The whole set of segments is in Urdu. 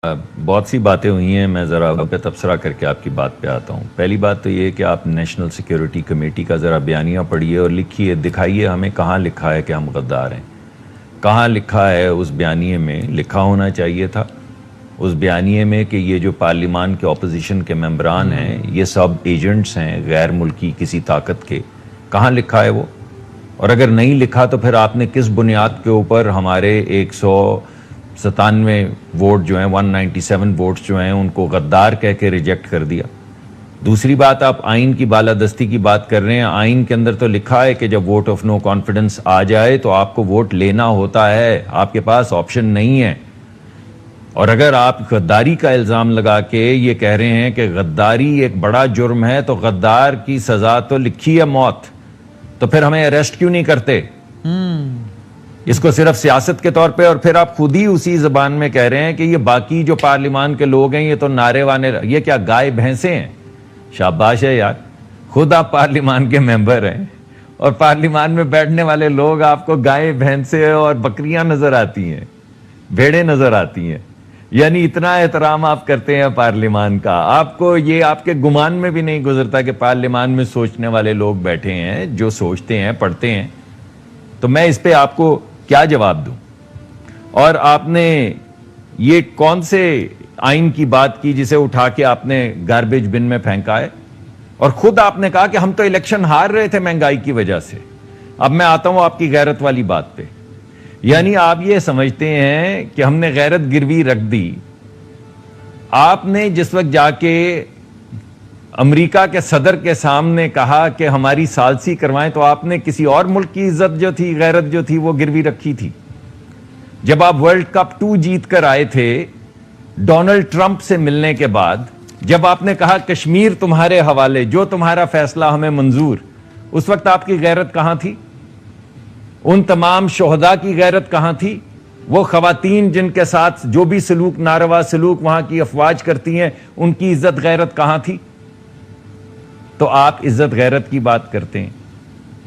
بہت سی باتیں ہوئی ہیں، میں ذرا پہ تبصرہ کر کے آپ کی بات پہ آتا ہوں۔ پہلی بات تو یہ کہ آپ نیشنل سیکیورٹی کمیٹی کا ذرا بیانیہ پڑھیے اور لکھیے، دکھائیے ہمیں کہاں لکھا ہے کہ ہم غدار ہیں، کہاں لکھا ہے۔ اس بیانیے میں لکھا ہونا چاہیے تھا اس بیانیے میں کہ یہ جو پارلیمان کے اپوزیشن کے ممبران ہیں یہ سب ایجنٹس ہیں غیر ملکی کسی طاقت کے، کہاں لکھا ہے وہ؟ اور اگر نہیں لکھا تو پھر آپ نے کس بنیاد کے اوپر ہمارے 197 ووٹ جو ہیں 197 ووٹس جو ہیں ان کو غدار کہہ کے ریجیکٹ کر دیا؟ دوسری بات، آپ آئین کی بالادستی کی بات کر رہے ہیں۔ آئین کے اندر تو لکھا ہے کہ جب ووٹ آف نو کانفیڈنس آ جائے تو آپ کو ووٹ لینا ہوتا ہے، آپ کے پاس آپشن نہیں ہے۔ اور اگر آپ غداری کا الزام لگا کے یہ کہہ رہے ہیں کہ غداری ایک بڑا جرم ہے تو غدار کی سزا تو لکھی ہے موت، تو پھر ہمیں اریسٹ کیوں نہیں کرتے؟ اس کو صرف سیاست کے طور پہ، اور پھر آپ خود ہی اسی زبان میں کہہ رہے ہیں کہ یہ باقی جو پارلیمان کے لوگ ہیں یہ تو نعرے وانے، یہ کیا گائے بھینسیں ہیں؟ شاباش ہے یار، خود آپ پارلیمان کے ممبر ہیں اور پارلیمان میں بیٹھنے والے لوگ آپ کو گائے بھینسیں اور بکریاں نظر آتی ہیں، بھیڑیں نظر آتی ہیں، یعنی اتنا احترام آپ کرتے ہیں پارلیمان کا۔ آپ کو یہ آپ کے گمان میں بھی نہیں گزرتا کہ پارلیمان میں سوچنے والے لوگ بیٹھے ہیں جو سوچتے ہیں، پڑھتے ہیں۔ تو میں اس پہ آپ کو کیا جواب دوں؟ اور آپ نے یہ کون سے آئین کی بات کی جسے اٹھا کے آپ نے گاربیج بن میں پھینکا ہے؟ اور خود آپ نے کہا کہ ہم تو الیکشن ہار رہے تھے مہنگائی کی وجہ سے۔ اب میں آتا ہوں آپ کی غیرت والی بات پہ، یعنی آپ یہ سمجھتے ہیں کہ ہم نے غیرت گروی رکھ دی۔ آپ نے جس وقت جا کے امریکہ کے صدر کے سامنے کہا کہ ہماری ثالثی کروائیں، تو آپ نے کسی اور ملک کی عزت جو تھی، غیرت جو تھی، وہ گروی رکھی تھی؟ جب آپ ورلڈ کپ 2 جیت کر آئے تھے ڈونلڈ ٹرمپ سے ملنے کے بعد، جب آپ نے کہا کشمیر تمہارے حوالے، جو تمہارا فیصلہ ہمیں منظور، اس وقت آپ کی غیرت کہاں تھی؟ ان تمام شہداء کی غیرت کہاں تھی؟ وہ خواتین جن کے ساتھ جو بھی سلوک، ناروا سلوک وہاں کی افواج کرتی ہیں، ان کی عزت غیرت کہاں تھی؟ تو آپ عزت غیرت کی بات کرتے ہیں۔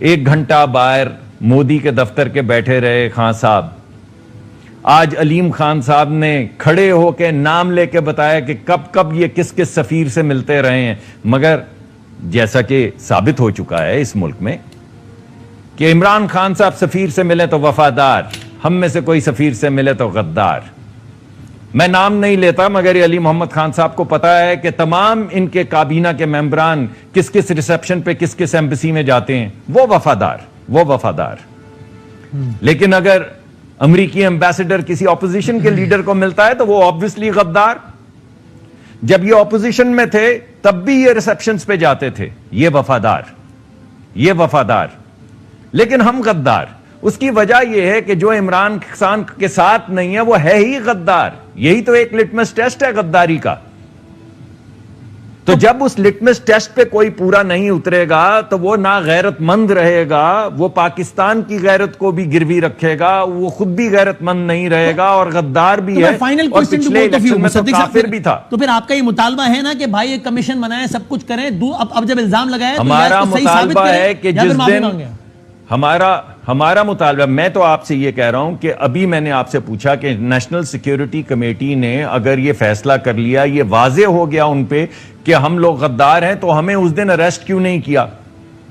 1 گھنٹہ باہر مودی کے دفتر کے بیٹھے رہے خان صاحب، آج علیم خان صاحب نے کھڑے ہو کے نام لے کے بتایا کہ کب کب یہ کس کس سفیر سے ملتے رہے ہیں، مگر جیسا کہ ثابت ہو چکا ہے اس ملک میں کہ عمران خان صاحب سفیر سے ملے تو وفادار، ہم میں سے کوئی سفیر سے ملے تو غدار۔ میں نام نہیں لیتا مگر یہ علی محمد خان صاحب کو پتا ہے کہ تمام ان کے کابینہ کے ممبران کس کس ریسیپشن پہ کس کس ایمبیسی میں جاتے ہیں، وہ وفادار۔ لیکن اگر امریکی ایمبیسڈر کسی اپوزیشن کے لیڈر کو ملتا ہے تو وہ obviously غدار۔ جب یہ اپوزیشن میں تھے تب بھی یہ ریسیپشنز پہ جاتے تھے، یہ وفادار، لیکن ہم غدار۔ اس کی وجہ یہ ہے کہ جو عمران خان کے ساتھ نہیں ہے وہ ہے ہی غدار۔ یہی تو ایک لٹمس ٹیسٹ ہے غداری کا۔ تو جب اس لٹمس ٹیسٹ پہ کوئی پورا نہیں اترے گا تو وہ نہ غیرت مند رہے گا، وہ پاکستان کی غیرت کو بھی گروی رکھے گا، وہ خود بھی غیرت مند نہیں رہے گا اور غدار بھی ہے، اور پچھلے الیکشن میں تو کافر بھی تھا۔ تو پھر آپ کا یہ مطالبہ ہے نا کہ بھائی ایک کمیشن بنائیں، سب کچھ کریں، اب جب الزام لگائے ہمارا مطالبہ ہے کہ جس دن ہمارا مطالبہ، میں تو آپ سے یہ کہہ رہا ہوں کہ ابھی میں نے آپ سے پوچھا کہ نیشنل سیکیورٹی کمیٹی نے اگر یہ فیصلہ کر لیا، یہ واضح ہو گیا ان پہ کہ ہم لوگ غدار ہیں، تو ہمیں اس دن اریسٹ کیوں نہیں کیا؟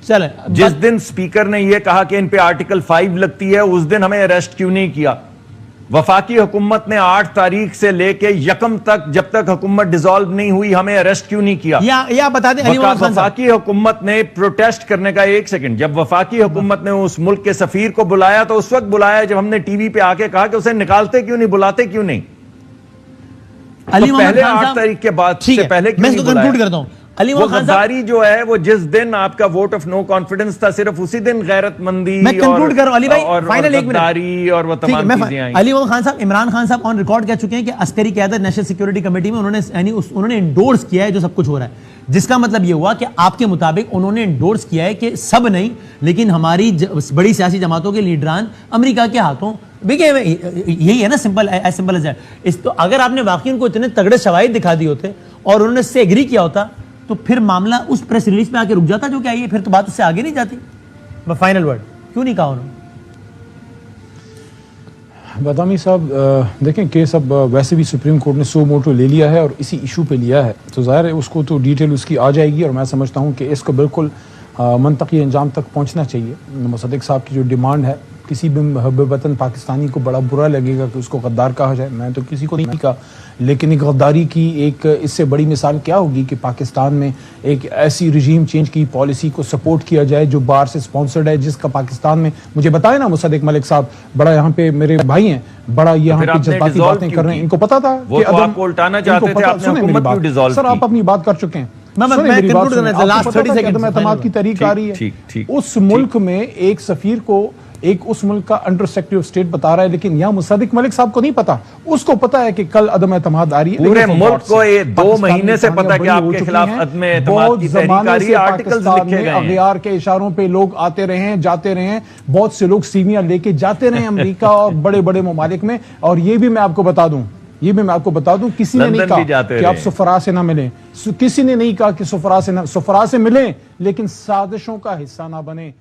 چلیں، جس دن سپیکر نے یہ کہا کہ ان پہ آرٹیکل 5 لگتی ہے، اس دن ہمیں اریسٹ کیوں نہیں کیا؟ وفاقی حکومت نے 8 تاریخ سے لے کے 1 تک، جب تک حکومت ڈیزالو نہیں ہوئی، ہمیں اریسٹ کیوں نہیں کیا؟ یا بتا دیں وفاقی حکومت نے پروٹیسٹ کرنے کا 1 سیکنڈ، جب وفاقی حکومت نے اس ملک کے سفیر کو بلایا تو اس وقت بلایا جب ہم نے ٹی وی پہ آ کے کہا کہ اسے نکالتے کیوں نہیں، بلاتے کیوں نہیں؟ پہلے 8 تاریخ کے بعد سے پہلے کیوں نہیں بلایا؟ میں کنکلوڈ کرتا ہوں۔ وہ غداری جو ہے وہ جس دن آپ کا ووٹ آف نو کانفیڈنس تھا، صرف اسی دن غیرت مندی اور غداری اور وہ تمام چیزیں آئیں۔ علی محمد خان صاحب، عمران خان صاحب آن ریکارڈ کہہ چکے ہیں کہ عسکری قیادت نیشنل سیکیورٹی کمیٹی میں انہوں نے انڈورس کیا ہے جو سب کچھ ہو رہا ہے، جس کا مطلب یہ ہوا کہ آپ کے مطابق انہوں نے انڈورس کیا ہے کہ سب نہیں لیکن ہماری بڑی سیاسی جماعتوں کے لیڈران امریکہ کے ہاتھوں، یہی ہے نا، simple as simple as that. تو اگر آپ نے واقعی ان کو اتنے تگڑے شواہد دکھا دی ہوتے اور انہوں نے اس سے ایگری کیا ہوتا تو پھر معاملہ اس پریس ریلیز میں آ کے رک جاتا جو کہ آئیے، پھر تو بات اس سے آگے نہیں جاتی۔ فائنل ورڈ کیوں نہیں کہا انہوں نے؟ بادامی صاحب دیکھیں کیس اب ویسے بھی سپریم کورٹ نے سو موٹو لے لیا ہے اور اسی ایشو پہ لیا ہے، تو ظاہر ہے اس کو تو ڈیٹیل اس کی آ جائے گی، اور میں سمجھتا ہوں کہ اس کو بالکل منطقی انجام تک پہنچنا چاہیے۔ مصدق صاحب کی جو ڈیمانڈ ہے، کسی بھی محب وطن پاکستانی کو بڑا برا لگے گا کہ اس کو غدار کہا جائے، میں تو کسی کو نہیں کہا، لیکن ایک غداری کی ایک اس سے بڑی مثال کیا ہوگی کہ پاکستان میں ایک ایسی رجیم چینج کی پالیسی کو سپورٹ کیا جائے جو باہر سے سپانسرڈ ہے، جس کا پاکستان میں مجھے بتائے نا مصدق ملک صاحب، بڑا یہاں پہ میرے بھائی ہیں، بڑا یہاں پہ جذباتی باتیں کر رہے ہیں، ان کو پتا تھا وہ تو آپ کو الٹانا چاہتے تھے، آپ نے حکومت کیوں ڈیزالو کی؟ سر آپ اپنی بات کر چکے ہیں، عدم اعتماد کی تحریک آ رہی ہے، اس ملک میں ایک سفیر کو ایک اس ملک کا انڈر سیکرٹری آف اسٹیٹ بتا رہا ہے، لیکن یہاں مصدق ملک صاحب کو نہیں پتا، اس کو پتا ہے کہ کل عدم اعتماد آ رہی ہے، پورے ملک کو یہ 2 مہینے سے پتا کہ آپ کے خلاف عدم اعتماد کی تحریک آ رہی ہے، آرٹیکلز لکھے گئے ہیں، اغیار کے اشاروں پہ لوگ آتے رہے ہیں، جاتے رہے ہیں، بہت سے لوگ سیویاں لے کے جاتے رہے ہیں امریکہ اور بڑے بڑے ممالک میں، اور یہ بھی میں آپ کو بتا دوں کسی نے نہیں کہا کہ آپ سفراء سے نہ ملیں، کسی نے نہیں کہا کہ سفراء سے ملیں، لیکن سازشوں کا حصہ نہ بنیں۔